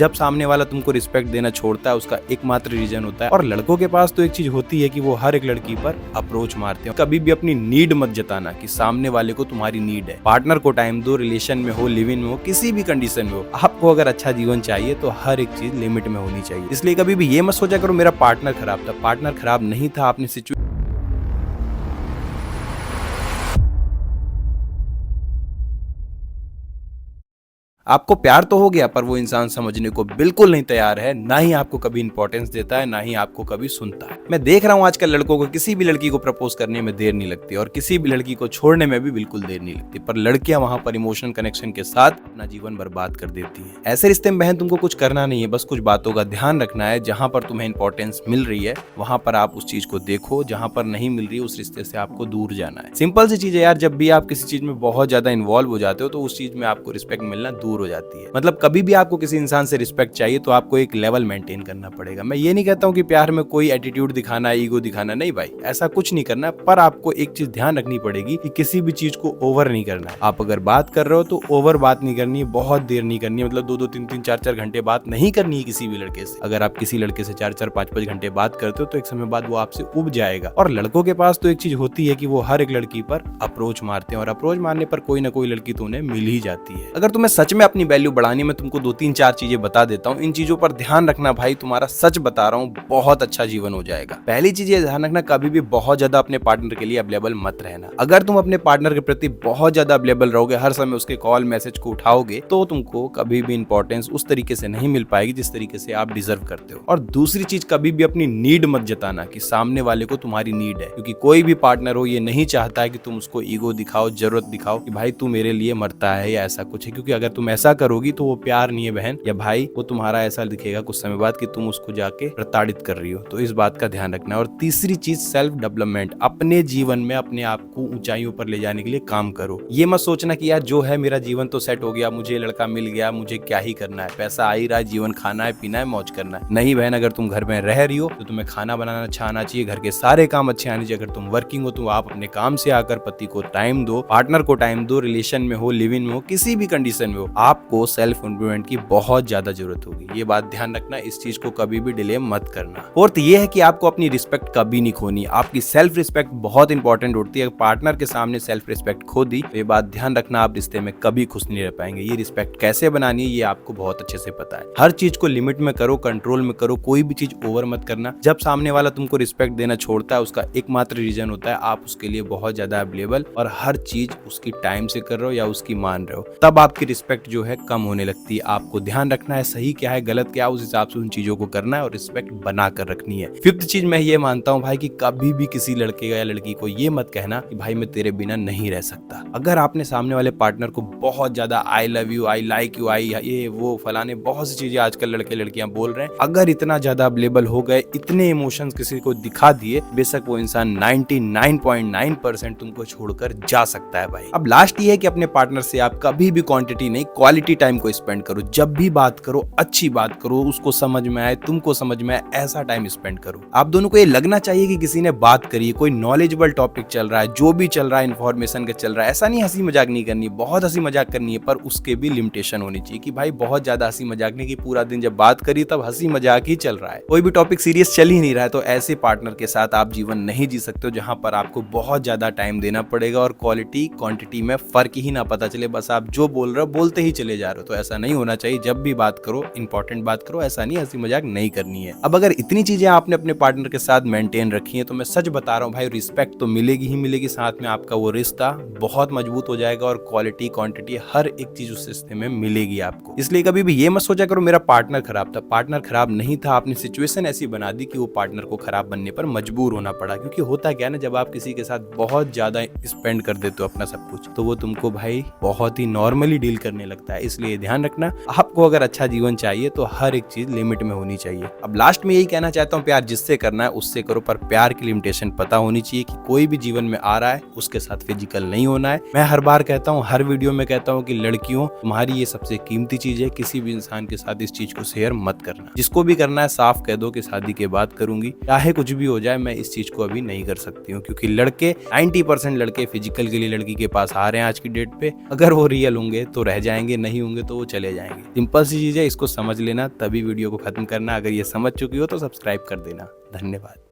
जब सामने वाला तुमको रिस्पेक्ट देना छोड़ता है उसका एकमात्र रीजन होता है। और लड़कों के पास तो एक चीज होती है कि वो हर एक लड़की पर अप्रोच मारते हैं। कभी भी अपनी नीड मत जताना कि सामने वाले को तुम्हारी नीड है। पार्टनर को टाइम दो, रिलेशन में हो, लिव इन में हो, किसी भी कंडीशन में हो। आपको अगर अच्छा जीवन चाहिए तो हर एक चीज लिमिट में होनी चाहिए। इसलिए कभी भी ये मत सोचा करो मेरा पार्टनर खराब था। पार्टनर खराब नहीं था, आपने आपको प्यार तो हो गया पर वो इंसान समझने को बिल्कुल नहीं तैयार है, ना ही आपको कभी इंपॉर्टेंस देता है, ना ही आपको कभी सुनता है। मैं देख रहा हूँ आजकल लड़कों को किसी भी लड़की को प्रपोज करने में देर नहीं लगती और किसी भी लड़की को छोड़ने में भी बिल्कुल देर नहीं लगती, पर लड़कियां वहां पर इमोशनल कनेक्शन के साथ अपना जीवन बर्बाद कर देती हैं। ऐसे रिश्ते में बहन तुमको कुछ करना नहीं है, बस कुछ बातों का ध्यान रखना है। जहां पर तुम्हें इंपॉर्टेंस मिल रही है वहां पर आप उस चीज को देखो, जहां पर नहीं मिल रही है उस रिश्ते से आपको दूर जाना है। सिंपल सी चीज है यार, जब भी आप किसी चीज में बहुत ज्यादा इन्वॉल्व हो जाते हो तो उस चीज में आपको रिस्पेक्ट मिलना दूर हो जाती है। मतलब कभी भी आपको किसी इंसान से रिस्पेक्ट चाहिए तो आपको एक लेवल मेंटेन करना पड़ेगा। मैं ये नहीं कहता हूँ कि प्यार में कोई एटीट्यूड दिखाना, ईगो दिखाना, नहीं भाई, ऐसा कुछ नहीं करना। पर आपको एक चीज ध्यान रखनी पड़ेगी कि किसी भी चीज को ओवर नहीं करना है। आप अगर बात कर रहे हो तो ओवर बात नहीं करनी है, बहुत देर नहीं करनी है। मतलब 2-2, 3-3, 4-4 घंटे बात नहीं करनी है किसी भी लड़के से। अगर आप किसी लड़के से 4-4, 5-5 घंटे बात करते हो तो एक समय बाद वो आपसे उब जाएगा। और लड़कों के पास तो एक चीज होती है कि वो हर एक लड़की पर अप्रोच मारते हैं और अप्रोच मारने पर कोई ना कोई लड़की तो उन्हें मिल ही जाती है। अगर तुम्हें सच में अपनी वैल्यू बढ़ानी, मैं तुमको 2-3-4 चीजें बता देता हूँ। इन चीजों पर ध्यान रखना भाई, तुम्हारा सच बता रहा हूँ, बहुत अच्छा जीवन हो जाएगा। पहली चीज ये ध्यान रखना, कभी भी बहुत ज्यादा अपने पार्टनर के लिए अवेलेबल मत रहना। अगर तुम अपने पार्टनर के प्रति बहुत ज्यादा अवेलेबल रहोगे, हर समय उसके कॉल मैसेज को उठाओगे, तो तुमको कभी भी इंपॉर्टेंस उस तरीके से नहीं मिल पाएगी जिस तरीके से आप डिजर्व करते हो। और दूसरी चीज, कभी भी अपनी नीड मत जताना कि सामने वाले को तुम्हारी नीड है, क्योंकि कोई भी पार्टनर हो ये नहीं चाहता है कि तुम उसको ईगो दिखाओ, जरूरत दिखाओ कि भाई तू मेरे लिए मरता है या ऐसा कुछ है। क्योंकि अगर तुम ऐसा करोगी तो वो प्यार नहीं है बहन या भाई, वो तुम्हारा ऐसा दिखेगा कुछ समय बाद कि तुम उसको जाके प्रताड़ित कर रही हो। तो इस बात का ध्यान रखना। और तीसरी चीज, सेल्फ डेवलपमेंट। अपने जीवन में अपने आप को ऊंचाइयों पर ले जाने के लिए काम करो। ये मत सोचना कि यार जो है मेरा जीवन तो सेट हो गया, मुझे लड़का मिल गया, मुझे क्या ही करना है, पैसा आ ही रहा है, जीवन खाना है, पीना है, मौज करना है। नहीं बहन, अगर तुम घर में रह रही हो तो तुम्हें खाना बनाना अच्छा आना चाहिए, घर के सारे काम अच्छे आने चाहिए। अगर तुम वर्किंग हो तो आप अपने काम से आकर पति को टाइम दो, पार्टनर को टाइम दो, रिलेशन में हो, लिव इन में हो, किसी भी कंडीशन में हो, आपको सेल्फ इंप्रूवमेंट की बहुत ज्यादा जरूरत होगी। ये बात ध्यान रखना, इस चीज को कभी भी डिले मत करना। फोर्थ ये है कि आपको अपनी रिस्पेक्ट कभी नहीं खोनी। आपकी सेल्फ रिस्पेक्ट बहुत इंपॉर्टेंट होती है। पार्टनर के सामने सेल्फ रिस्पेक्ट खो दी तो ये बात ध्यान रखना, आप रिश्ते में कभी खुश नहीं रह पाएंगे। ये रिस्पेक्ट कैसे बनानी है ये आपको बहुत अच्छे से पता है। हर चीज को लिमिट में करो, कंट्रोल में करो, कोई भी चीज ओवर मत करना। जब सामने वाला तुमको रिस्पेक्ट देना छोड़ता है उसका एकमात्र रीजन होता है आप उसके लिए बहुत ज्यादा अवेलेबल और हर चीज उसकी टाइम से कर रहे हो या उसकी मान रहे हो, तब आपकी रिस्पेक्ट जो है कम होने लगती है। आपको ध्यान रखना है सही क्या है, गलत क्या, उस हिसाब से उन चीजों को करना है और रिस्पेक्ट बना कर रखनी है। फिफ्थ चीज मैं ये मानता हूँ भाई कि कभी भी किसी लड़के या लड़की को ये मत कहना कि भाई मैं तेरे बिना नहीं रह सकता। अगर आपने सामने वाले पार्टनर को बहुत ज्यादा I love you, I like you, I ये वो फलाने बहुत सी चीजें आजकल लड़के लड़कियां बोल रहे हैं, अगर इतना ज्यादा अवेलेबल हो गए, इतने इमोशंस किसी को दिखा दिए, बेशक वो इंसान 99.9% तुमको छोड़कर जा सकता है भाई। अब लास्ट ये है कि अपने पार्टनर से आप कभी भी क्वांटिटी नहीं, क्वालिटी टाइम को स्पेंड करो। जब भी बात करो अच्छी बात करो, उसको समझ में आए, तुमको समझ में आए, ऐसा टाइम स्पेंड करो। आप दोनों को ये लगना चाहिए कि किसी ने बात करी है, कोई नॉलेजेबल टॉपिक चल रहा है, जो भी चल रहा है इन्फॉर्मेशन का चल रहा है। ऐसा नहीं हंसी मजाक नहीं करनी है, बहुत हंसी मजाक करनी है, पर उसके भी लिमिटेशन होनी चाहिए कि भाई बहुत ज्यादा हंसी मजाक नहीं कि पूरा दिन जब बात करी तब हंसी मजाक ही चल रहा है, कोई भी टॉपिक सीरियस चल ही नहीं रहा है। तो ऐसे पार्टनर के साथ आप जीवन नहीं जी सकते हो जहां पर आपको बहुत ज्यादा टाइम देना पड़ेगा और क्वालिटी क्वांटिटी में फर्क ही ना पता चले, बस आप जो बोल रहे हो बोलते ही चले जा रहे हो। तो ऐसा नहीं होना चाहिए। जब भी बात करो इंपॉर्टेंट बात करो, ऐसा नहीं हंसी मजाक नहीं करनी है। अब अगर इतनी चीजें आपने अपने पार्टनर के साथ मेंटेन रखी है तो मैं सच बता रहा हूँ भाई, रिस्पेक्ट तो मिलेगी ही मिलेगी, साथ में आपका वो रिश्ता बहुत मजबूत हो जाएगा और क्वालिटी क्वांटिटी हर एक चीज उस रिश्ते में मिलेगी आपको। इसलिए कभी भी ये मत सोचा करो मेरा पार्टनर खराब था। पार्टनर खराब नहीं था, आपने सिचुएशन ऐसी बना दी कि वो पार्टनर को खराब बनने पर मजबूर होना पड़ा। क्योंकि होता क्या है ना, जब आप किसी के साथ बहुत ज्यादा स्पेंड कर देते हो अपना सब कुछ, तो वो तुमको भाई बहुत ही नॉर्मली डील करने लगता है। इसलिए ध्यान रखना, आपको अगर अच्छा जीवन चाहिए तो हर एक चीज लिमिट में होनी चाहिए। अब लास्ट में यही कहना चाहता हूँ, प्यार जिससे करना है उससे करो, पर प्यार की लिमिटेशन पता होनी चाहिए कि कोई भी जीवन में आ रहा है उसके साथ फिजिकल नहीं होना है। मैं हर बार कहता हूँ, हर वीडियो में कहता हूँ कि लड़कियों, तुम्हारी ये सबसे कीमती चीज है, किसी भी इंसान के साथ इस चीज को शेयर मत करना। जिसको भी करना है साफ कह दो कि शादी के बाद करूंगी, चाहे कुछ भी हो जाए, मैं इस चीज को अभी नहीं कर सकती हूँ। क्योंकि लड़के 90% लड़के फिजिकल के लिए लड़की के पास आ रहे हैं आज की डेट पे। अगर वो रियल होंगे तो रह जाएंगे, होंगे, नहीं होंगे तो वो चले जाएंगे। सिंपल सी चीज़ है, इसको समझ लेना तभी वीडियो को खत्म करना। अगर ये समझ चुकी हो तो सब्सक्राइब कर देना। धन्यवाद।